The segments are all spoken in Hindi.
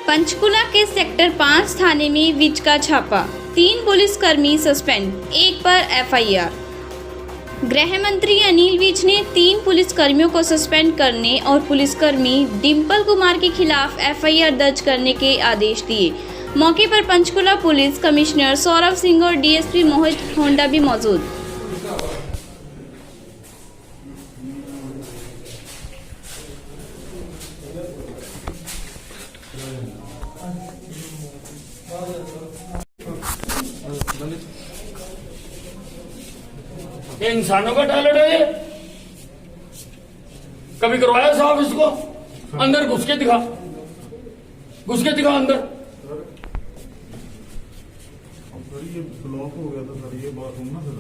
पंचकुला के सेक्टर 5 थाने में विज का छापा, 3 पुलिसकर्मी सस्पेंड, 1 पर एफआईआर। गृह मंत्री अनिल विज ने 3 पुलिसकर्मियों को सस्पेंड करने और पुलिसकर्मी डिंपल कुमार के खिलाफ एफआईआर दर्ज करने के आदेश दिए। मौके पर पंचकुला पुलिस कमिश्नर सौरभ सिंह और डीएसपी मोहित होंडा भी मौजूद। ये इंसानों का टॉयलेट है ये? कभी करवाया साहब इसको? अंदर घुस के दिखा अंदर। सर ये ब्लॉक हो गया था सर, ये बाथरूम ना सर,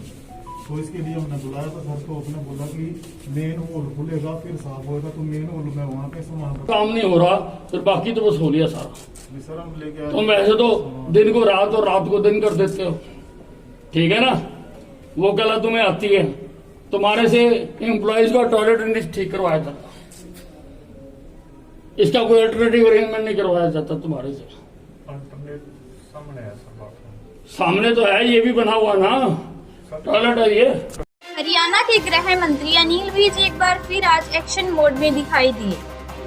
तो इसके लिए हमने बुलाया था सर। तो अपने बोला कि मेन होल खुलेगा फिर साफ होगा, तो मेन होल में वहाँ पे सामान काम नहीं हो रहा, फिर बाकी तो बस हो लिया सारा। सर हम लेके आए। तुम वैसे तो दिन को रात और रात को दिन कर देते हो, ठीक है ना? वो कला तुम्हें आती है। तुम्हारे से एम्प्लॉयज का टॉयलेट ठीक करवाया था, इसका कोई अल्टरनेटिव अरेंजमेंट नहीं करवाया जाता तुम्हारे से। सामने तो है, ये भी बना हुआ ना टॉयलेट है ये। हरियाणा के गृह मंत्री अनिल विज एक बार फिर आज एक्शन मोड में दिखाई दिए।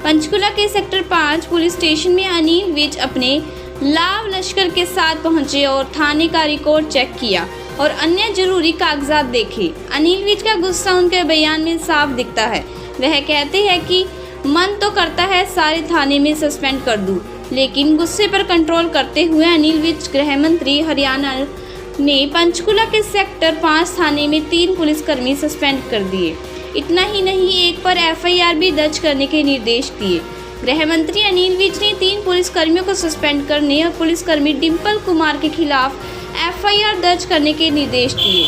पंचकुला के सेक्टर 5 पुलिस स्टेशन में अनिल विज अपने लाव लश्कर के साथ पहुंचे और थाने का रिकॉर्ड चेक किया और अन्य जरूरी कागजात देखे। अनिल विज का गुस्सा उनके बयान में साफ दिखता है। वह कहते हैं कि मन तो करता है सारे थाने में सस्पेंड कर दूं, लेकिन गुस्से पर कंट्रोल करते हुए अनिल विज गृह मंत्री हरियाणा ने पंचकुला के सेक्टर 5 थाने में 3 पुलिसकर्मी सस्पेंड कर दिए। इतना ही नहीं, 1 पर एफआईआर भी दर्ज करने के निर्देश दिए। गृह मंत्री अनिल विज ने 3 पुलिसकर्मियों को सस्पेंड करने और पुलिसकर्मी डिंपल कुमार के खिलाफ एफआईआर दर्ज करने के निर्देश दिए।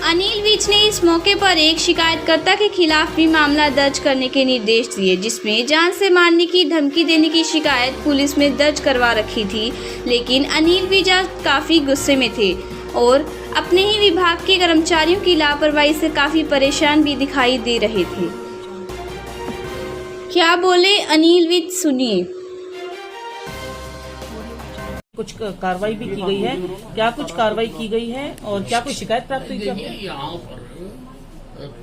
अनिल विज ने इस मौके पर एक शिकायतकर्ता के खिलाफ भी मामला दर्ज करने के निर्देश दिए, जिसमें जान से मारने की धमकी देने की शिकायत पुलिस में दर्ज करवा रखी थी। लेकिन अनिल विज काफी गुस्से में थे और अपने ही विभाग के कर्मचारियों की लापरवाही से काफी परेशान भी दिखाई दे रहे थे। क्या बोले अनिल विज, सुनिए। कुछ कार्रवाई भी की गई है? क्या कुछ कार्रवाई की गई है और क्या कोई शिकायत प्राप्त हुई? देखिए, यहाँ पर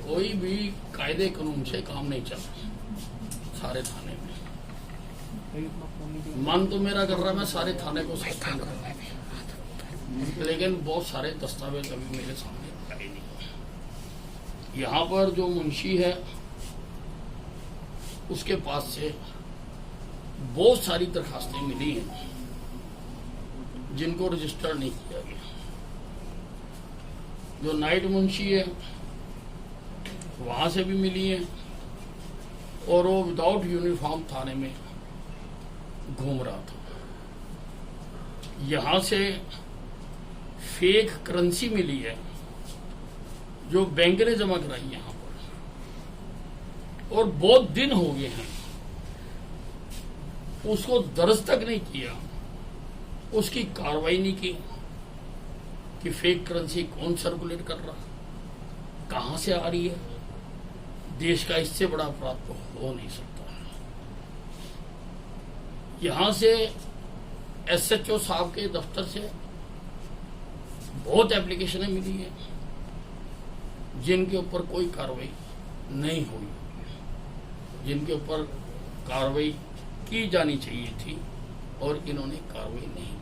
कोई भी कायदे कानून से काम नहीं चल रहा सारे थाने में। मन तो मेरा कर रहा है मैं सारे थाने को सस्पेंड कर, लेकिन बहुत सारे दस्तावेज अभी मेरे सामने आए नहीं। यहाँ पर जो मुंशी है उसके पास से बहुत सारी दरखास्तें मिली हैं जिनको रजिस्टर नहीं किया गया। जो नाइट मुंशी है वहां से भी मिली है और वो विदाउट यूनिफॉर्म थाने में घूम रहा था। यहां से फेक करेंसी मिली है जो बैंक ने जमा कराई यहां पर, और बहुत दिन हो गए हैं उसको दर्ज तक नहीं किया, उसकी कार्रवाई नहीं की कि फेक करेंसी कौन सर्कुलेट कर रहा, कहां से आ रही है। देश का इससे बड़ा अपराध तो हो नहीं सकता। यहां से एसएचओ साहब के दफ्तर से बहुत एप्लीकेशनें मिली हैं जिनके ऊपर कोई कार्रवाई नहीं हुई, जिनके ऊपर कार्रवाई की जानी चाहिए थी और इन्होंने कार्रवाई नहीं की।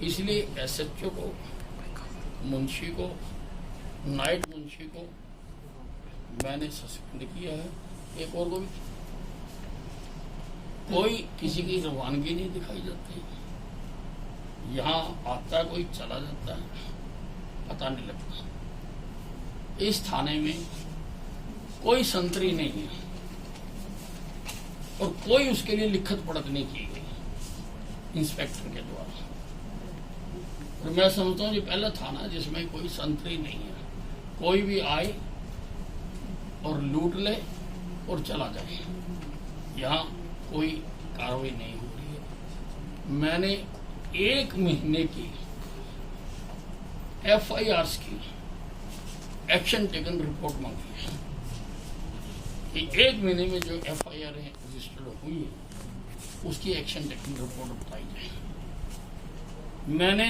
इसलिए एसएचओ को, मुंशी को, नाइट मुंशी को मैंने सस्पेंड किया है। एक और को भी, कोई किसी की रवानगी नहीं दिखाई जाती। यहाँ आता कोई चला जाता है, पता नहीं लगता। इस थाने में कोई संतरी नहीं है और कोई उसके लिए लिखत पढ़त नहीं की गई इंस्पेक्टर के द्वारा। और मैं समझता हूँ ये पहला थाना है जिसमें कोई संतरी नहीं है। कोई भी आए और लूट ले और चला जाए, यहाँ कोई कार्रवाई नहीं हो रही है। मैंने 1 महीने की एफआईआर की एक्शन टेकन रिपोर्ट मांगी है कि 1 महीने में जो एफआईआर रजिस्टर्ड हुई है उसकी एक्शन टेक्निकल रिपोर्ट बताई जाए। मैंने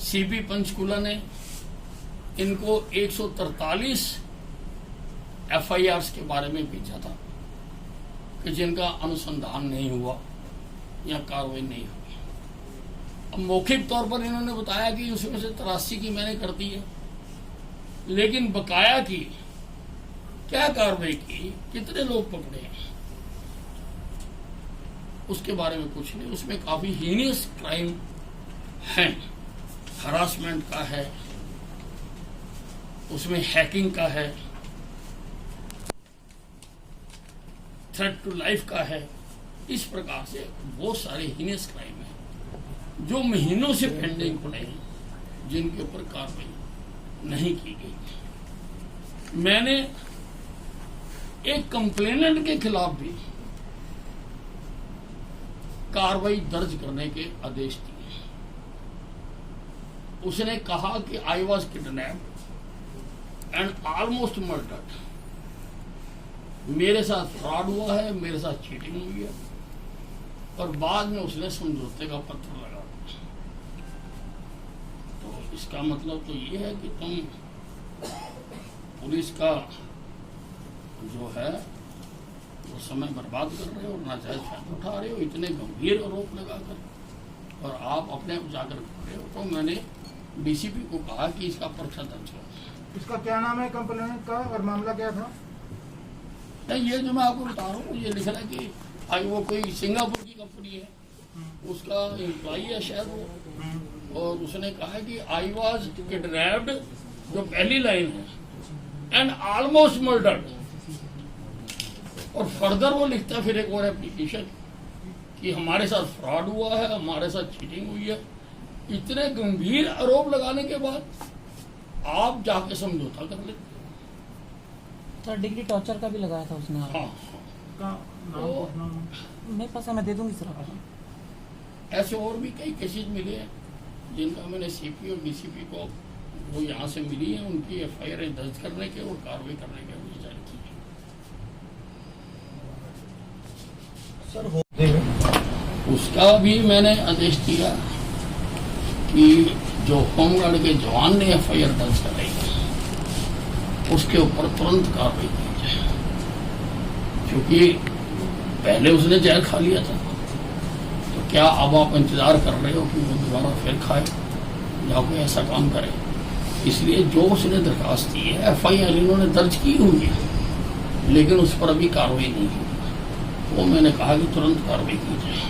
सीपी पंचकूला ने इनको 143 FIRs के बारे में भेजा था कि जिनका अनुसंधान नहीं हुआ या कार्रवाई नहीं हुई। अब मौखिक तौर पर इन्होंने बताया कि उसमें से 83 की मैंने कर दी है, लेकिन बकाया की क्या कार्रवाई की, कितने लोग पकड़े हैं, उसके बारे में कुछ नहीं। उसमें काफी हीनियस क्राइम है, हरासमेंट का है, उसमें हैकिंग का है, थ्रेट टू लाइफ का है। इस प्रकार से बहुत सारे हीनियस क्राइम हैं जो महीनों से पेंडिंग पड़े हैं, जिनके ऊपर कार्रवाई नहीं की गई। मैंने एक कंप्लेनेंट के खिलाफ भी कार्रवाई दर्ज करने के आदेश दिए। उसने कहा कि I was kidnapped and almost murdered. मेरे साथ फ्रॉड हुआ है, मेरे साथ चीटिंग हुई है, और बाद में उसने समझौते का पत्र लगा दिया। तो इसका मतलब तो ये है कि तुम पुलिस का जो है वो समय बर्बाद कर रहे हो, नाजायज फायदा उठा रहे हो, इतने गंभीर आरोप लगाकर, और आप अपने उजागर कर रहे हो। तो मैंने डीसीपी को कहा कि इसका पर्चा दर्ज करो। इसका क्या नाम है कंप्लेंट का और मामला क्या था? नहीं, ये जो मैं आपको बता रहा हूँ, ये लिख रहा है कि आज वो कोई सिंगापुर की कंपनी है, उसका एम्प्लॉई है शायद वो, और उसने कहा कि आई वॉज किडनैप्ड, जो पहली लाइन है, एंड ऑलमोस्ट मर्डर्ड, और फर्दर वो लिखता है फिर एक और एप्लीकेशन कि हमारे साथ फ्रॉड हुआ है, हमारे साथ चीटिंग हुई है। इतने गंभीर आरोप लगाने के बाद आप जाके समझौता कर लेते। सर डिग्री टॉर्चर का भी लगाया था उसने। हाँ, का नाम मेरे पास है, मैं दे दूंगी सर आपको। ऐसे और भी कई केसेस मिले हैं जिनका मैंने सीपी और डीसीपी को वो यहाँ से मिली है, उनकी FIR दर्ज करने के और कार्रवाई करने के लिए जारी की है। उसका भी मैंने आदेश दिया कि जो होमगार्ड के जवान ने FIR दर्ज कराई है उसके ऊपर तुरंत कार्रवाई की जाए, क्योंकि पहले उसने जहर खा लिया था। तो क्या अब आप इंतजार कर रहे हो कि वो दोबारा फिर खाए या कोई ऐसा काम करे? इसलिए जो उसने दरखास्त दी है, FIR इन्होंने दर्ज की हुई है, लेकिन उस पर अभी कार्रवाई नहीं हुई। वो मैंने कहा कि तुरंत कार्रवाई की जाए।